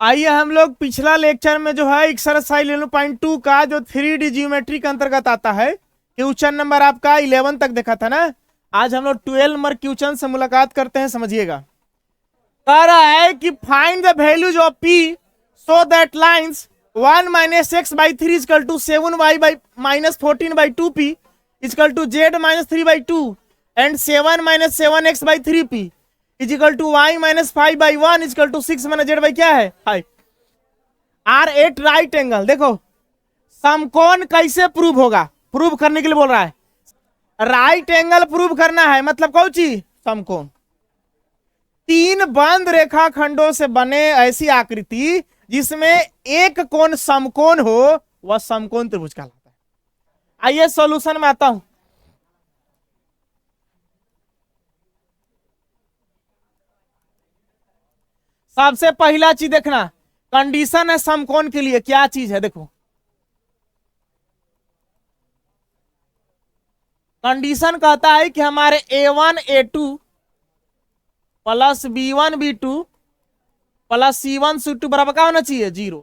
आइए हम लोग पिछला लेक्चर में जो है एक्सरसाइज 11.2 का जो 3D ज्योमेट्री के अंतर्गत आता है क्वेश्चन नंबर आपका 11 तक देखा था ना। आज हम लोग 12 नंबर क्वेश्चन से मुलाकात करते हैं, समझिएगा। कह रहा है कि find the values of P so that lines 1 minus X by 3 is equal to 7y by minus 14 by 2p is equal to Z minus 3 by 2 and 7 minus 7x by 3p is equal to Y minus 5 by 1 is equal to 6 minus Z by क्या है 5 are eight right angle. देखो समकोण कैसे prove होगा, prove करने के लिए बोल रहा है। राइट एंगल प्रूव करना है, मतलब कौन चीज समकोण। तीन बंद रेखा खंडों से बने ऐसी आकृति जिसमें एक कोण समकोण हो वह समकोण त्रिभुज कहलाता है। आइए सॉल्यूशन में आता हूं। सबसे पहला चीज देखना, कंडीशन है समकोण के लिए क्या चीज है। देखो कंडीशन कहता है कि हमारे a1 a2 plus b1 b2 plus c1 c2 बराबर क्या होना चाहिए 0।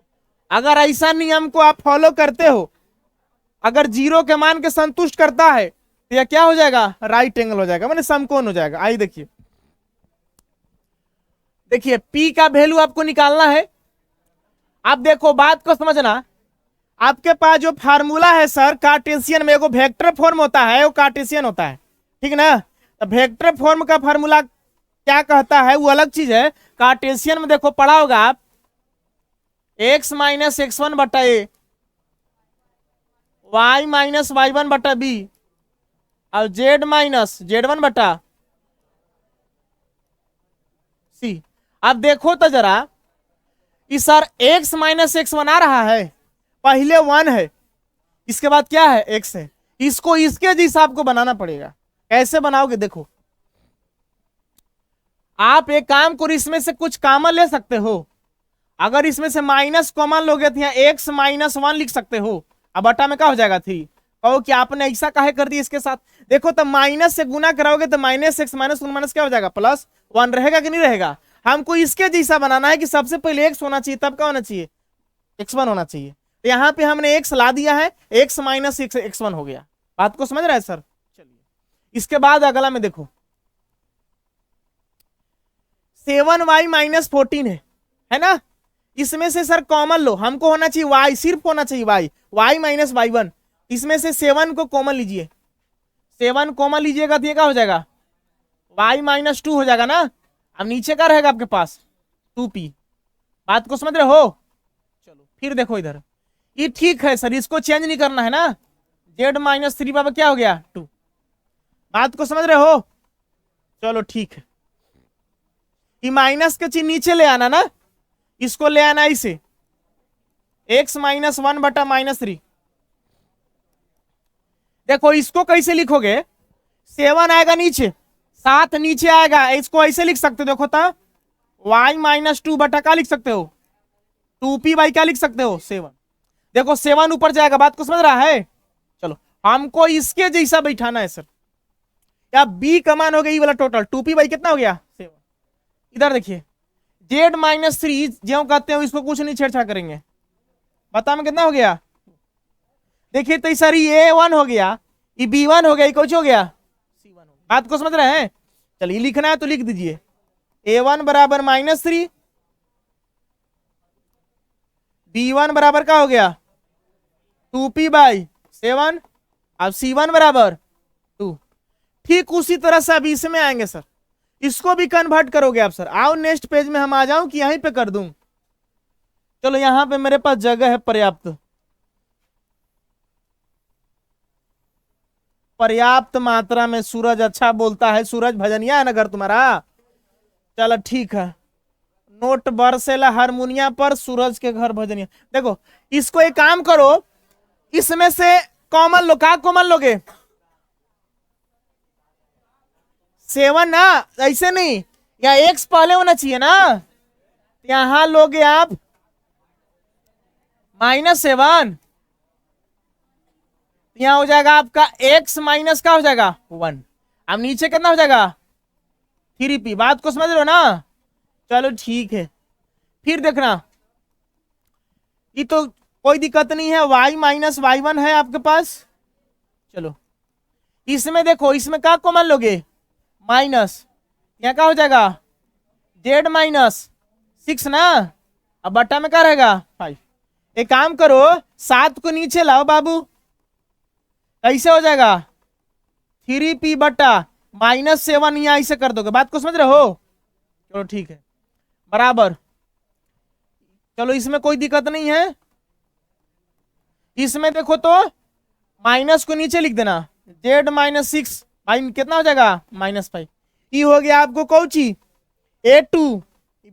अगर ऐसा नियम को आप फॉलो करते हो, अगर 0 के मान के संतुष्ट करता है तो यह क्या हो जाएगा, राइट एंगल हो जाएगा, माने समकोण हो जाएगा। आइए देखिए, देखिए P का वैल्यू आपको निकालना है। आप देखो बात को समझना, आपके पास जो फार्मूला है सर कार्टेशियन में, एगो वेक्टर फॉर्म होता है, वो कार्टेशियन होता है, ठीक ना। तो वेक्टर फॉर्म का फार्मूला क्या कहता है वो अलग चीज है। कार्टेशियन में देखो पढ़ा होगा आप, x माइनस x1 बटा ए, y माइनस y1 बटा बी और z माइनस z1 बटा सी। अब देखो तो जरा कि सर x माइनस x1 आ रहा है, पहले 1 है, इसके बाद क्या है x है। इसको इसके जैसा आपको बनाना पड़ेगा। कैसे बनाओगे देखो, आप एक काम करो, इसमें से कुछ कॉमन ले सकते हो। अगर इसमें से माइनस कॉमन लोगे तो यहाँ x माइनस 1 लिख सकते हो, अब बटा में क्या हो जाएगा 3। कहो कि आपने ऐसा काहे कर दिया इसके साथ। देखो तो माइनस से गुना कराओगे तो माइनस एक्स माइनस माइनस क्या हो जाएगा प्लस 1 रहेगा कि नहीं रहेगा। हमको इसके जैसा बनाना है कि सबसे पहले x होना चाहिए, तब क्या होना चाहिए x1 होना चाहिए। तो यहाँ पे हमने x ला दिया है, x माइनस x1 हो गया। बात को समझ रहा है सर। चलिए इसके बाद अगला में देखो 7y माइनस 14 है ना। इसमें से सर कॉमन लो, हमको होना चाहिए y, सिर्फ होना चाहिए y माइनस y1। इसमें से 7 को कॉमन लीजिए, 7 कॉमन लीजिएगा तो ये क्या हो जाएगा y माइनस 2 हो जाएगा ना। अब नीचे का रहेगा आपके पास 2p। बात को समझ रहे हो। चलो फिर देखो इधर, ये ठीक है सर, इसको चेंज नहीं करना है ना। z माइनस 3 बाबा क्या हो गया 2। बात को समझ रहे हो। चलो ठीक है, ये माइनस के चिन्ह नीचे ले आना ना, इसको ले आना इसे x माइनस 1 बटा माइनस 3। देखो इसको कैसे लिखोगे, 7 आएगा नीचे, 7 नीचे आएगा, इसको ऐसे लिख सकते हो। देखो तो y माइनस 2 बटा क्या लिख सकते हो 2p बाई क्या लिख सकते हो 7। देखो 7 ऊपर जाएगा। बात को समझ रहा है। चलो हमको इसके जैसा बैठाना है सर। या b का मान हो गया वाला टोटल 2p बाई कितना हो गया 7। इधर देखिए z माइनस 3 जो कहते हैं इसको कुछ नहीं छेड़छाड़ करेंगे, बता में कितना हो गया। देखिए तो सर ये a1 हो गया, ये b1 हो गया, ये कुछ हो गया c1 हो गया। बात को समझ रहे हैं। चलिए लिखना है तो लिख दीजिए a1 बराबर माइनस 3, b1 बराबर क्या हो गया 2p बाई 7 अब c1 बराबर 2। ठीक उसी तरह से अब इसमें आएंगे सर, इसको भी कन्वर्ट करोगे आप सर। आओ नेक्स्ट पेज में हम आ जाऊं कि यहीं पे कर दूं। चलो यहां पे मेरे पास जगह है पर्याप्त, पर्याप्त मात्रा में। सूरज अच्छा बोलता है, सूरज भजनिया है ना घर तुम्हारा। चलो ठीक है, नोट बरसेला हारमोनिया पर सूरज के घर भजनिया। देखो इसको एक काम करो, इसमें से कॉमन लो। क्या कॉमन लोगे 7 ना, ऐसे नहीं, या x पहले होना चाहिए ना। यहां लोगे आप -7, यहां हो जाएगा आपका x माइनस का हो जाएगा 1। अब नीचे कितना हो जाएगा 3p। बात को समझ रहे हो ना। चलो ठीक है, फिर देखना ये तो कोई दिक्कत नहीं है, y माइनस y1 है आपके पास। चलो इसमें देखो, इसमें क्या कॉमन लोगे, माइनस, यहाँ क्या हो जाएगा z माइनस 6 ना, अब बट्टा में क्या रहेगा 5। एक काम करो 7 को नीचे लाओ बाबू, कैसे हो जाएगा 3p बट्टा -7, यहाँ ऐसे कर दोगे, बात को समझ रहे हो। चलो ठीक है बराबर, चलो इसमें कोई दिक्कत नहीं है। इसमें देखो तो माइनस को नीचे लिख देना, z माइनस 6 भाई कितना हो जाएगा -5। ये हो गया आपको कौची a2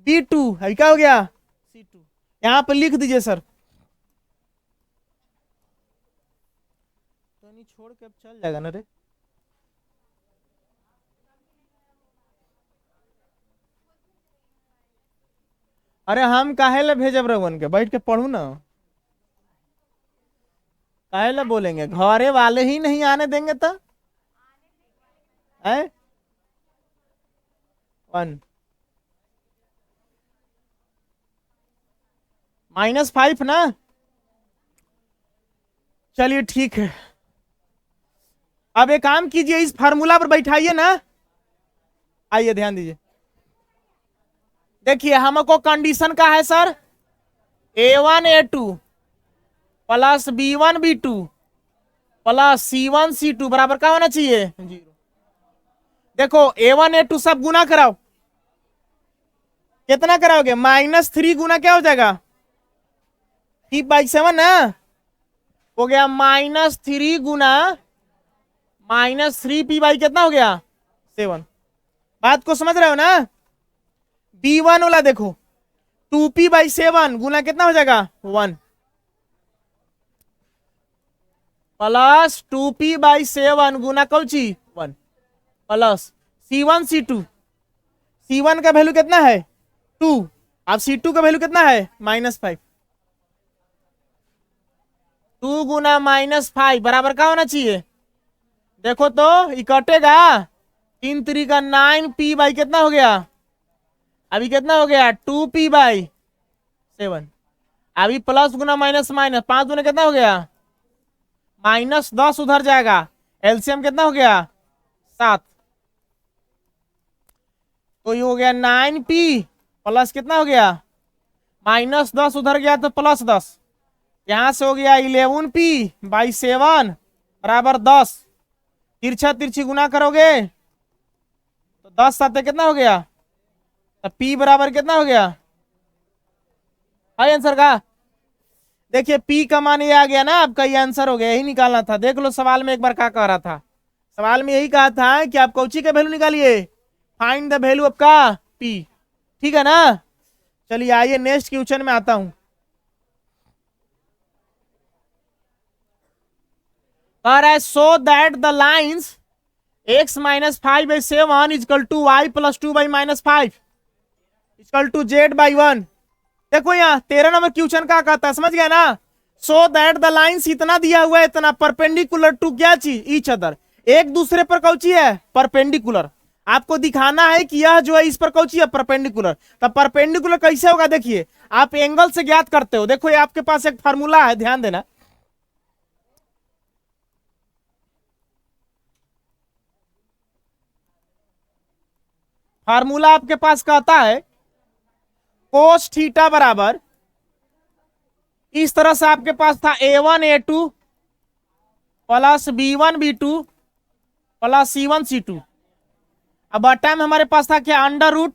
b2 है, क्या हो गया c2, यहाँ पर लिख दीजिए सर। तो नहीं छोड़ के अब चल जाएगा ना रे। अरे हम काहे ला भेजब रवन के, बैठ के पढ़ू ना, काहे ला बोलेंगे, घरे वाले ही नहीं आने देंगे तो है 1 -5 ना। चलिए ठीक है, अब एक काम कीजिए, इस फार्मूला पर बैठाइए ना, आइए ध्यान दीजिए। देखिए हमको कंडीशन का है sir, a1 a2 plus b1 b2 plus c1 c2 बराबर क्या होना चाहिए 0। देखो a1 a2 सब गुना कराओ, कितना कराओगे -3 गुना क्या हो जाएगा 3/7 ना, हो गया -3 गुना -3p बाई कितना हो गया 7। बात को समझ रहे हो ना। b1 वाला देखो 2p/7 गुना कितना हो जाएगा 1 प्लस 2p/7 गुना Cauchy 1 plus c1 c2, c1 का वैल्यू कितना है 2, अब c2 का वैल्यू कितना है -5, 2 गुना -5 बराबर क्या होना चाहिए, देखो तो इकटेगा 3 3 का 9p बाई कितना हो गया, अभी कितना हो गया 2p/7, अभी प्लस गुना माइनस माइनस 5 गुना कितना हो गया -10 उधर जाएगा, एलसीएम कितना हो गया 7, तो ये हो गया 9p प्लस कितना हो गया -10 उधर गया तो +10, यहां से हो गया 11p/7 बराबर 10, तिरछा तिरछी गुना करोगे तो 10 7 कितना हो गया, तो p बराबर कितना हो गया, है आंसर का। देखिए p का मान ये आ गया ना, आपका ये आंसर हो गया, यही निकालना था। देख लो सवाल में एक बार क्या कह रहा था, सवाल में यही कहा था कि आप कौची का वैल्यू निकालिए, फाइंड द वैल्यू ऑफ का p, ठीक है ना। चलिए आइए नेक्स्ट क्वेश्चन में आता हूं। कह रहा है so that the lines x -5/7 equal to y + 2/-5 equal to z/1। देखो यहाँ 13 नंबर क्वेश्चन का कहता है, समझ गया ना। सो दैट द लाइन्स इतना दिया हुआ है, इतना परपेंडिकुलर टू क्या चीज ईच अदर, एक दूसरे पर कौची है परपेंडिकुलर, आपको दिखाना है कि यह जो है इस पर कौची है परपेंडिकुलर। तब परपेंडिकुलर कैसे होगा, देखिए आप एंगल से ज्ञात करते हो। देखो ये आपके पास एक फार्मूला है, ध्यान देना, फार्मूला आपके पास कहता है कोस थीटा बराबर, इस तरह से आपके पास था a1 a2 plus b1 b2 plus c1 c2, अब बटा में हमारे पास था क्या √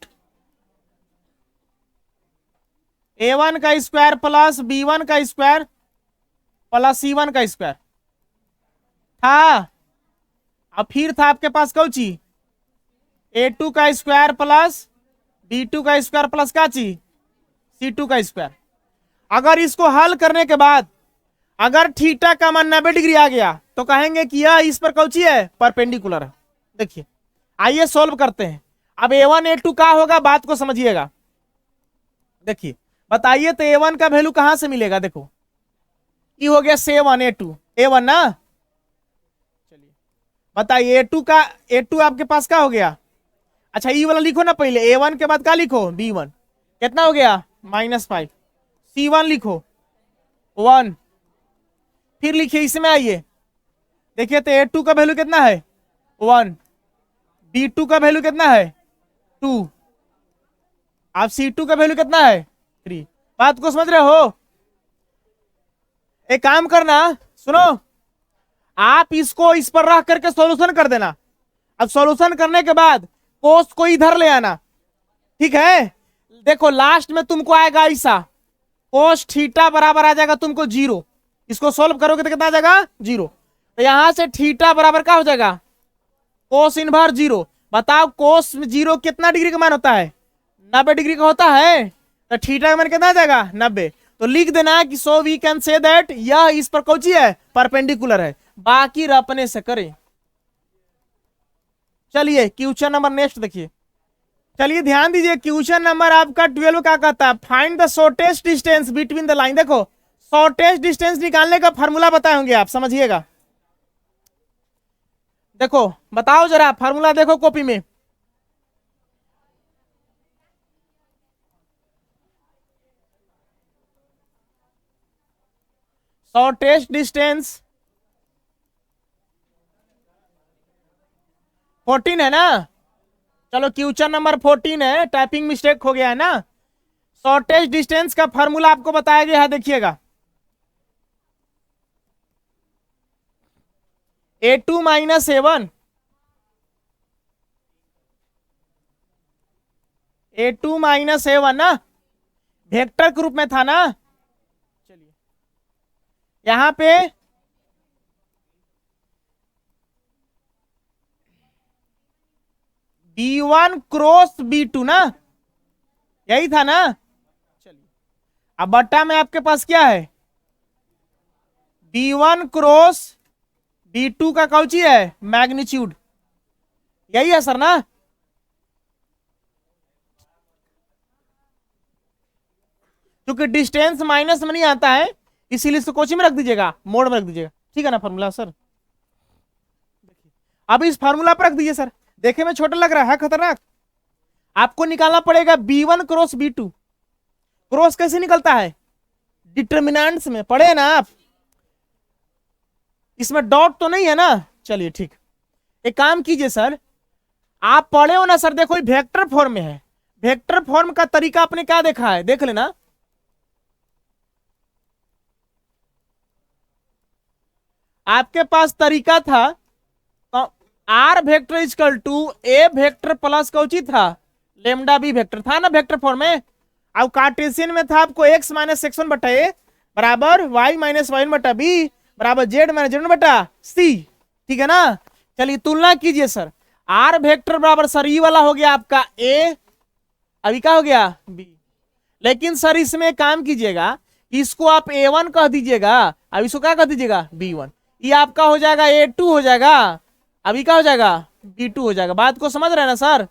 a1 का स्क्वायर प्लस b1 का स्क्वायर प्लस c1 का स्क्वायर था। अब फिर था आपके पास कौची a2 का स्क्वायर प्लस b2 का स्क्वायर प्लस का चीज c2 का स्क्वायर। अगर इसको हल करने के बाद अगर थीटा का मान 90 डिग्री आ गया तो कहेंगे कि यह इस पर कौची है परपेंडिकुलर है। देखिए आइए सोल्व करते हैं। अब a1 a2 का होगा, बात को समझिएगा। देखिए बताइए तो a1 का वैल्यू कहां से मिलेगा, देखो ये हो गया 7 a2 a1 ना। चलिए बताइए a2 आपके पास क्या हो गया, अच्छा ये वाला लिखो ना पहले, a1 के बाद क्या लिखो b1 कितना हो गया -5, c1 लिखो 1। फिर लिखिए, इसमें आइए, देखिए तो A2 का वैल्यू कितना है 1, B2 का वैल्यू कितना है 2, आप C2 का वैल्यू कितना है 3। बात को समझ रहे हो? एक काम करना, सुनो, आप इसको इस पर रख करके सॉल्यूशन कर देना। अब सॉल्यूशन करने के बाद कोस को इधर ले आना, ठीक है। देखो लास्ट में तुमको आएगा ऐसा, कोस थीटा बराबर आ जाएगा तुमको 0। इसको सॉल्व करोगे तो कितना आ जाएगा 0। तो यहां से थीटा बराबर क्या हो जाएगा कोस इनवर्स 0। बताओ कोस 0 कितना डिग्री का मान होता है 90 डिग्री का होता है। तो थीटा का मान कितना आ जाएगा 90। तो लिख देना कि so we can say that यह इस पर कौची है परपेंडिकुलर है। बाकी अपने से करें। चलिए क्वेश्चन नंबर नेक्स्ट देखिए। चलिए ध्यान दीजिए, क्वेश्चन नंबर आपका 12 का कहता है find the shortest distance between the line. देखो शॉर्टेस्ट डिस्टेंस निकालने का फार्मूला बताए होंगे आप, समझिएगा। देखो बताओ जरा फार्मूला, देखो कॉपी में। शॉर्टेस्ट डिस्टेंस 14 है ना। चलो क्वेश्चन नंबर 14 है, टाइपिंग मिस्टेक हो गया है ना। शॉर्टेस्ट डिस्टेंस का फार्मूला आपको बताया गया है, देखिएगा। A2 minus A1, A2 minus A1 ना, वेक्टर के रूप में था ना। चलिए यहां पे B1 क्रॉस B2 ना, यही था ना। चलिए अब बट्टा में आपके पास क्या है B1 क्रॉस B2 का कौची है मैग्नीट्यूड, यही है सर ना। क्योंकि डिस्टेंस माइनस में नहीं आता है इसीलिए इसको कोची में रख दीजिएगा, मोड में रख दीजिएगा, ठीक है ना फॉर्मूला सर। अब इस फार्मूला पर रख दीजिए सर। देखे में छोटा लग रहा है खतरनाक। आपको निकालना पड़ेगा B1 क्रॉस B2। क्रॉस कैसे निकलता है डिटर्मिनेंट्स में पढ़े ना आप, इसमें डॉट तो नहीं है ना। चलिए ठीक, एक काम कीजिए सर, आप पढ़े हो ना सर। देखो वेक्टर फॉर्म में है, वेक्टर फॉर्म का तरीका आपने क्या देखा है देख लेना। आपके पास तरीका था R vector is equal to A vector plus कौची था लेमडा बी वेक्टर था ना वेक्टर फॉर्म में। अब कार्टेशियन में था आपको x माइनस x1 बटा ए बराबर y माइनस y1 बटा बी बराबर z माइनस z1 बटा सी, ठीक है ना। चलिए तुलना कीजिए सर, आर वेक्टर बराबर सर ई वाला हो गया आपका ए, अभी क्या हो गया बी। लेकिन सर इसमें काम कीजिएगा, इसको आप A1 कह दीजिएगा, अब इसको क्या कह दीजिएगा B1। ये आपका हो जाएगा A2 हो जाएगा, अभी क्या हो जाएगा B2 हो जाएगा। बात को समझ रहे हैं ना सर।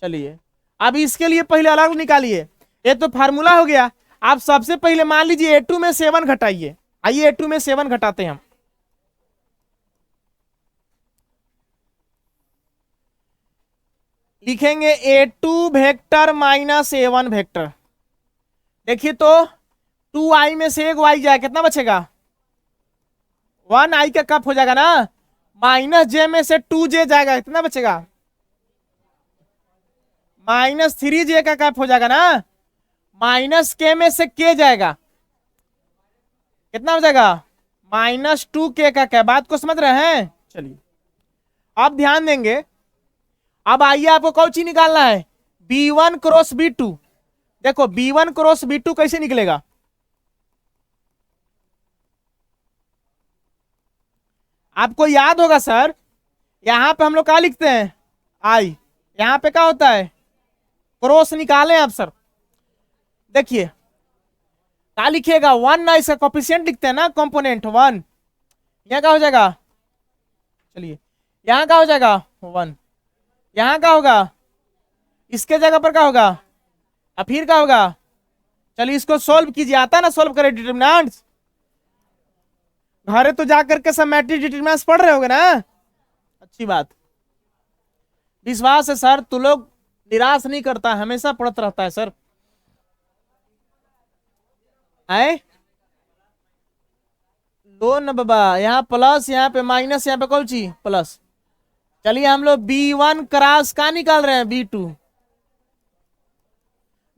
चलिए अब इसके लिए पहले अलग निकालिए, ये तो फार्मूला हो गया। आप सबसे पहले मान लीजिए A2 में 7 घटाइए। आइए A2 में 7 घटाते हैं हम। लिखेंगे A2 vector minus A1 vector. देखिए तो 2i में से एक y जाए कितना बचेगा 1i का कप हो जाएगा ना, माइनस j में से 2j जाएगा कितना बचेगा माइनस 3j का कप हो जाएगा ना, माइनस k में से k जाएगा कितना हो जाएगा माइनस 2k का क्या। बात को समझ रहे हैं। चलिए अब ध्यान देंगे, अब आइए आपको कौन सी निकालना है B1 क्रॉस B2। देखो B1 क्रॉस B2 कैसे निकलेगा, आपको याद होगा सर, यहां पे हम लोग क्या लिखते हैं आई, यहां पे क्या होता है क्रॉस निकालें आप सर। देखिए क्या लिखिएगा 1 ना, इसका कोफिशिएंट लिखते हैं ना कंपोनेंट 1, यहां क्या हो जाएगा चलिए यहां क्या हो जाएगा 1, यहां क्या होगा इसके जगह पर क्या होगा अब फिर क्या होगा। चलिए इसको सोल्व कीजिए, आता है ना सोल्व करें डिटरमिनेंट्स, घरे तो जाकर के सब मैट्रिक्स डिटरमिनेंट्स पढ़ रहे होगे ना। अच्छी बात, विश्वास है सर, तू लोग निराश नहीं करता, हमेशा पढ़ता रहता है सर। आए दो न बाबा, यहाँ प्लस, यहाँ पे माइनस, यहाँ पे कौन सी प्लस। चलिए हम लोग B1 क्रॉस का निकाल रहे हैं B2।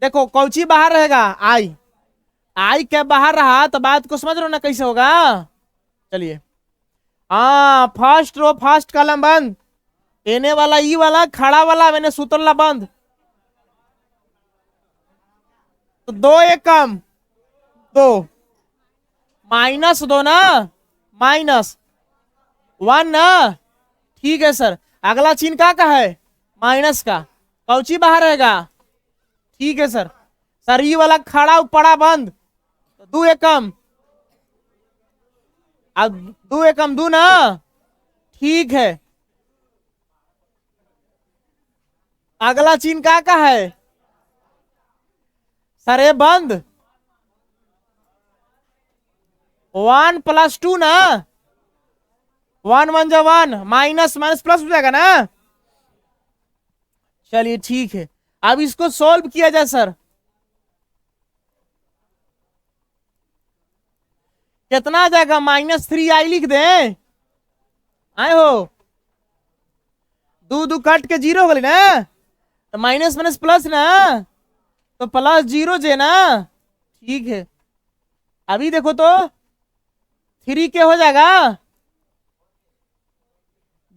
देखो कौची बाहर रहेगा, आई। आई क्या बाहर रहा तो बात को समझ रहे हो ना कैसे होगा। चलिए हाँ, फर्स्ट रो फर्स्ट कॉलम बंद, एने वाला ई वाला खड़ा वाला मैंने सूत्रला बंद, तो दो एक कम, दो माइनस दो ना, माइनस वन ना। ठीक है सर, अगला चिन्ह का है, माइनस का, कौची बाहर रहेगा। ठीक है सर, सर ई वाला खड़ा पड़ा बंद, तो दो एक कम, अब दो एक कम दो ना। ठीक है, अगला चिन्ह का है सर, ये बंद, वन प्लस टू ना, वन वन जो वन, माइनस माइनस प्लस हो जाएगा ना। चलिए ठीक है, अब इसको सॉल्व किया जाए सर। कितना आ जाएगा, -3i लिख दें, आए हो, दो दो कट के जीरो हो गई ना, तो माइनस माइनस प्लस ना, तो प्लस जीरो जे ना। ठीक है, अभी देखो तो 3 के हो जाएगा,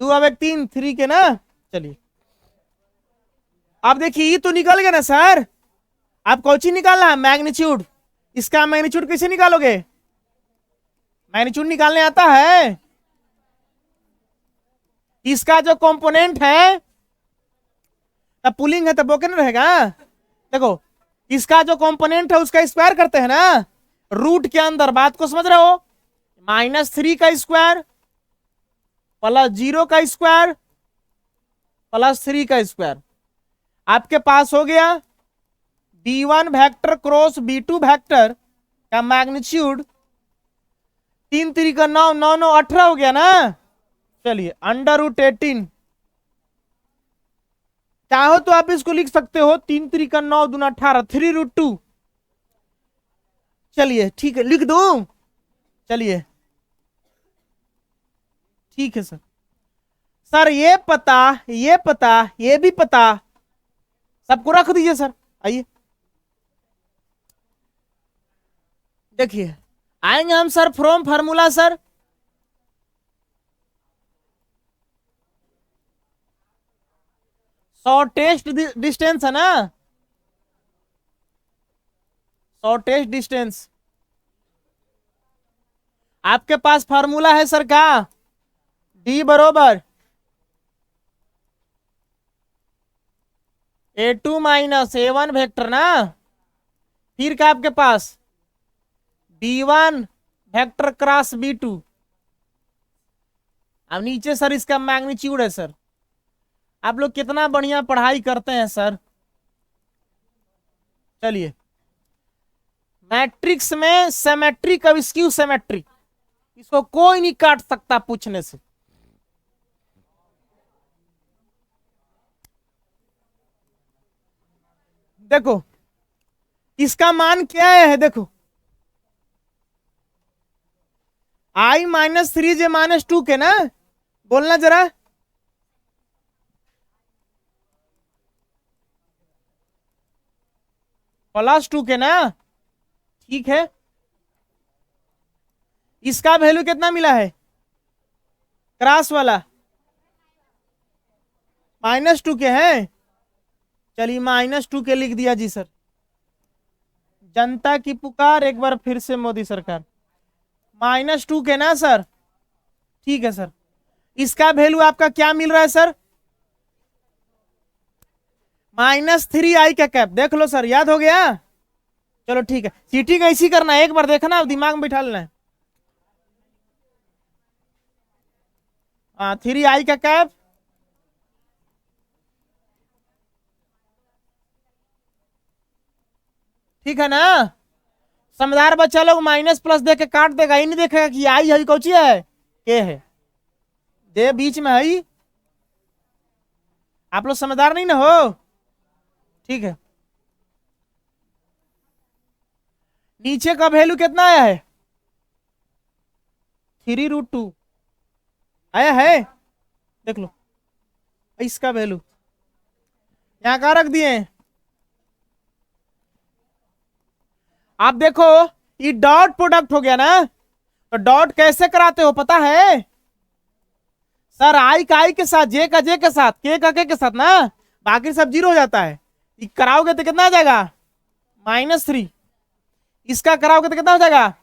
दो अब एक तीन, 3 के ना। चलिए अब देखिए ये तो निकल गया ना सर, आप कौची निकालना है, मैग्नीट्यूड। इसका मैग्नीट्यूड कैसे निकालोगे, मैग्नीट्यूड निकालने आता है, इसका जो कंपोनेंट है, तब पुलिंग है तब बोके ना रहेगा। देखो इसका जो कंपोनेंट है उसका स्क्वायर करते हैं ना, रूट के अंदर, बात को समझ रहे हो, -3 का स्क्वायर प्लस 0 का स्क्वायर प्लस 3 का स्क्वायर, आपके पास हो गया B1 vector cross B2 vector का मैग्नीट्यूड, 3 3 का 9, 9 9 18 हो गया ना। चलिए √18, चाहो तो आप इसको लिख सकते हो 3 3 का 9 दूना 18, 3√2। चलिए ठीक है, लिख दो, चलिए ठीक है सर। सर ये पता, ये पता, ये भी पता, सबको रख दीजिए सर। आइए देखिए, आएंगे हम sir from formula sir, shortest distance है ना, शॉर्टेस्ट डिस्टेंस, आपके पास फार्मूला है सर का, D बरोबर A2 - A1 वेक्टर ना, फिर क्या आपके पास B1 वेक्टर क्रॉस B2, अब नीचे सर इसका मैग्नीट्यूड है सर। आप लोग कितना बढ़िया पढ़ाई करते हैं सर। चलिए मैट्रिक्स में सिमेट्रिक अब स्क्यू सिमेट्रिक, इसको कोई नहीं काट सकता पूछने से। देखो इसका मान क्या है, देखो I -3j -2 के ना, बोलना जरा, +2 के ना। ठीक है, इसका वैल्यू कितना मिला है, क्रॉस वाला -2 के है। चलिए -2 के लिख दिया जी सर। जनता की पुकार, एक बार फिर से मोदी सरकार, -2 के ना सर। ठीक है सर, इसका वैल्यू आपका क्या मिल रहा है सर, -3i का कैप, देख लो सर, याद हो गया। चलो ठीक है, चीटिंग ऐसी करना है, एक बार देखना, दिमाग में बिठा लेना है। 3i का कैप, ठीक है ना। समझदार बच्चा लोग माइनस प्लस दे के काट देगा, ही नहीं देखेगा कि आई है कौची है, के है, दे बीच में है। आप लोग समझदार नहीं ना हो, ठीक है। नीचे का वैल्यू कितना आया है, 3√2 आया है, देख लो इसका वैल्यू यहाँ कहाँ रख दिए हैं। आप देखो ये डॉट प्रोडक्ट हो गया ना, तो डॉट कैसे कराते हो पता है सर, आई का आई के साथ, जे का जे के साथ, के का के के साथ ना, बाकी सब जीरो हो जाता है। ये कराओगे तो कितना आ जाएगा -3, इसका कराओगे तो कितना हो जाएगा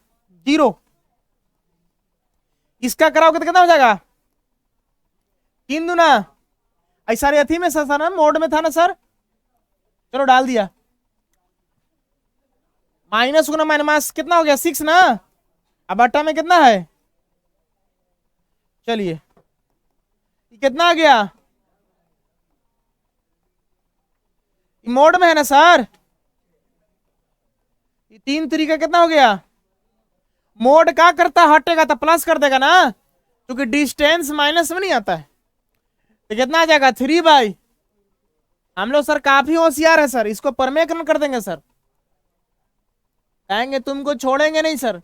0, इसका कराओगे तो कितना हो जाएगा 3 दूना, ऐसा अथी में सर ना मोड में था ना सर, चलो डाल दिया, माइनस गुना माइनस कितना हो गया 6 ना, अब बट्टा में कितना है, चलिए कितना आ गया, मोड में है ना सर, ये 3 तरीका कितना हो गया, मोड क्या करता है हटेगा तो प्लस कर देगा ना, क्योंकि डिस्टेंस माइनस में नहीं आता है, तो कितना आ जाएगा 3/, हम लोग सर काफी होशियार है सर, इसको परमेकरण कर देंगे सर, कहेंगे तुमको छोड़ेंगे नहीं सर।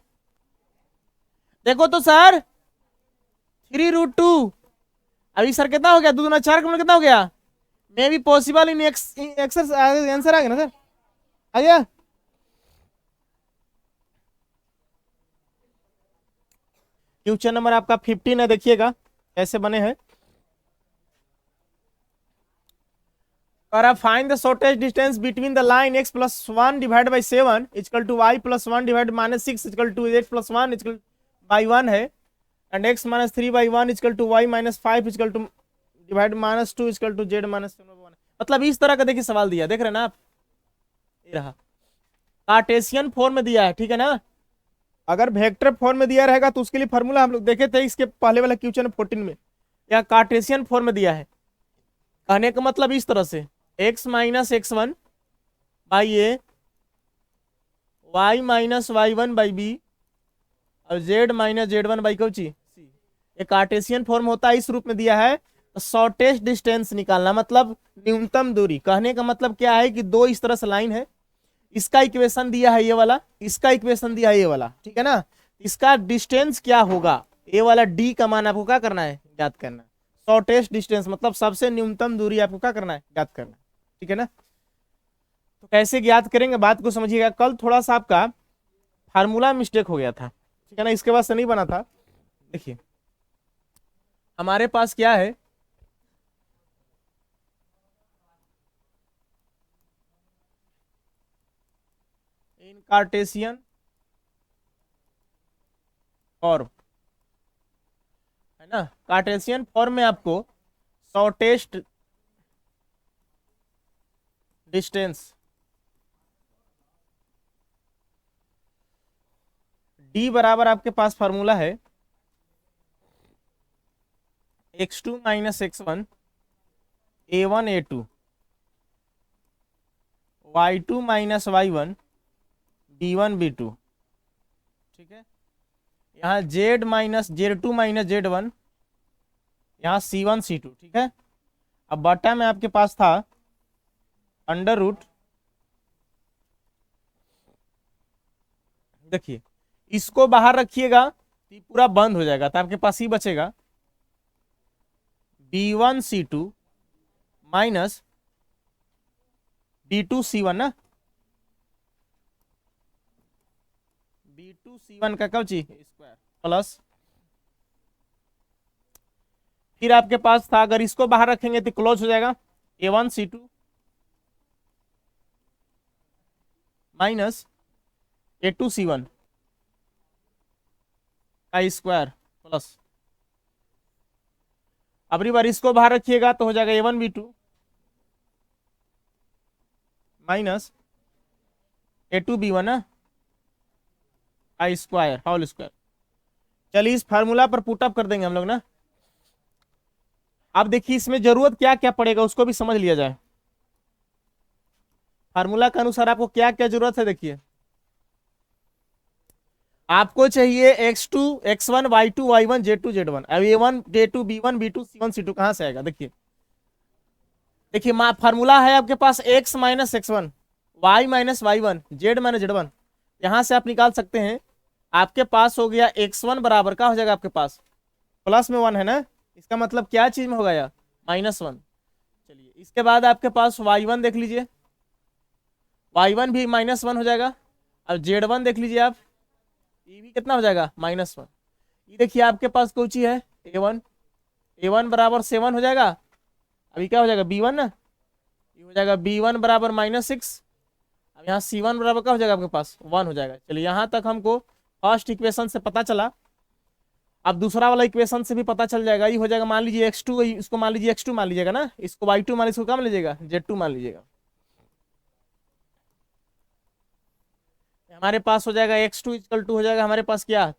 देखो तो सर 3√2, अभी सर कितना हो गया, 2 दूना 4 कितना हो गया, मे बी पॉसिबल इन आंसर आ गया ना सर, आ गया। क्वेश्चन नंबर आपका 15 है, देखिएगा कैसे बने हैं। और आप find the shortest distance between the line x + 1 divide by 7 equal to y + 1 divide -6 equal to 8 + 1 equal by 1 है, and x - 3/1 equal to y - 5 equal to divide -2 equal to z - 1। मतलब इस तरह का देखिए सवाल दिया, देख रहे हैं ना आप, ये रहा कार्टेशियन फॉर्म में दिया है, ठीक है ना। अगर वेक्टर फॉर्म में दिया रहेगा तो उसके लिए फॉर्मूला हम लोग देखे थे इसके पहले वाला क्वेश्चन 14 में, या कार्टेशियन फॉर्म में दिया है, कहने का मतलब इस तरह से x - x1 by a, y - y1 by b और z - z1 by Cauchy c, ये कार्टेशियन फॉर्म होता है, इस रूप में दिया है। शॉर्टेस्ट डिस्टेंस निकालना मतलब न्यूनतम दूरी, कहने का मतलब क्या है कि दो इस तरह से लाइन है, इसका इक्वेशन दिया है ये वाला, इसका इक्वेशन दिया है ये वाला, ठीक है ना, इसका डिस्टेंस क्या होगा, ये वाला d का मान आपको क्या करना है, ज्ञात करना है। शॉर्टेस्ट डिस्टेंस मतलब सबसे न्यूनतम दूरी आपको क्या करना है, ज्ञात करना है, ठीक है ना। तो कैसे ज्ञात करेंगे बात को समझिएगा, कल थोड़ा सा आपका फार्मूला मिस्टेक हो गया था, ठीक है ना, इसके बाद से नहीं बना था। देखिए हमारे पास क्या है, इन कार्टेशियन फॉर्म है ना, कार्टेशियन फॉर्म में आपको शॉर्टेस्ट डिस्टेंस d बराबर आपके पास फार्मूला है x2 - x1 a1 a2 y2 - y1 b1 b2, ठीक है। यहाँ z - z2 - z1, यहाँ c1 c2, ठीक है। अब बटा में आपके पास था अंडर रूट, देखिए इसको बाहर रखिएगा तो पूरा बंद हो जाएगा, तो आपके पास ही बचेगा b1 c2 minus b2 c1 ना, b2 c1 का कब चीज स्क्वायर प्लस, फिर आपके पास था अगर इसको बाहर रखेंगे तो क्लोज हो जाएगा a1 c2 minus a2 c1 का स्क्वायर प्लस, अगली बार इसको बाहर रखिएगा तो हो जाएगा a1 b2 minus a2 b1 ना का स्क्वायर होल स्क्वायर। चलिए इस फार्मूला पर पुटअप कर देंगे हम लोग ना। अब देखिए इसमें जरूरत क्या क्या पड़ेगा उसको भी समझ लिया जाए, फार्मूला के अनुसार आपको क्या क्या जरूरत है। देखिए आपको चाहिए x2 x1 y2 y1 z2 z1, अब a1 a2 b1 b2 c1 c2 कहां से आएगा, देखिए देखिए फार्मूला है आपके पास x - x1 y - y1 z - z1, यहां से आप निकाल सकते हैं आपके पास हो गया x1 बराबर का हो जाएगा आपके पास प्लस में 1 है ना, इसका मतलब क्या चीज में होगा यार -1। चलिए इसके बाद आपके पास y1 देख लीजिए, y1 भी -1 हो जाएगा। अब z1 देख लीजिए आप, ये भी कितना हो जाएगा -1। ये देखिए आपके पास कौन सी है a1 बराबर 7 हो जाएगा। अभी क्या हो जाएगा b1 ना, ये हो जाएगा b1 बराबर -6। अब यहाँ c1 बराबर क्या हो जाएगा आपके पास 1 हो जाएगा। चलिए यहाँ तक हमको फर्स्ट इक्वेशन से पता चला। अब दूसरा वाला इक्वेशन से भी पता चल जाएगा। ये हो जाएगा मान लीजिए x2, इसको मान लीजिए x2 मान लीजिएगा ना, इसको y2 मान लीजिए, इसको क्या मान लीजिएगा z2 मान लीजिएगा। हमारे पास हो जाएगा x2 इक्वल टू हो जाएगा हमारे पास क्या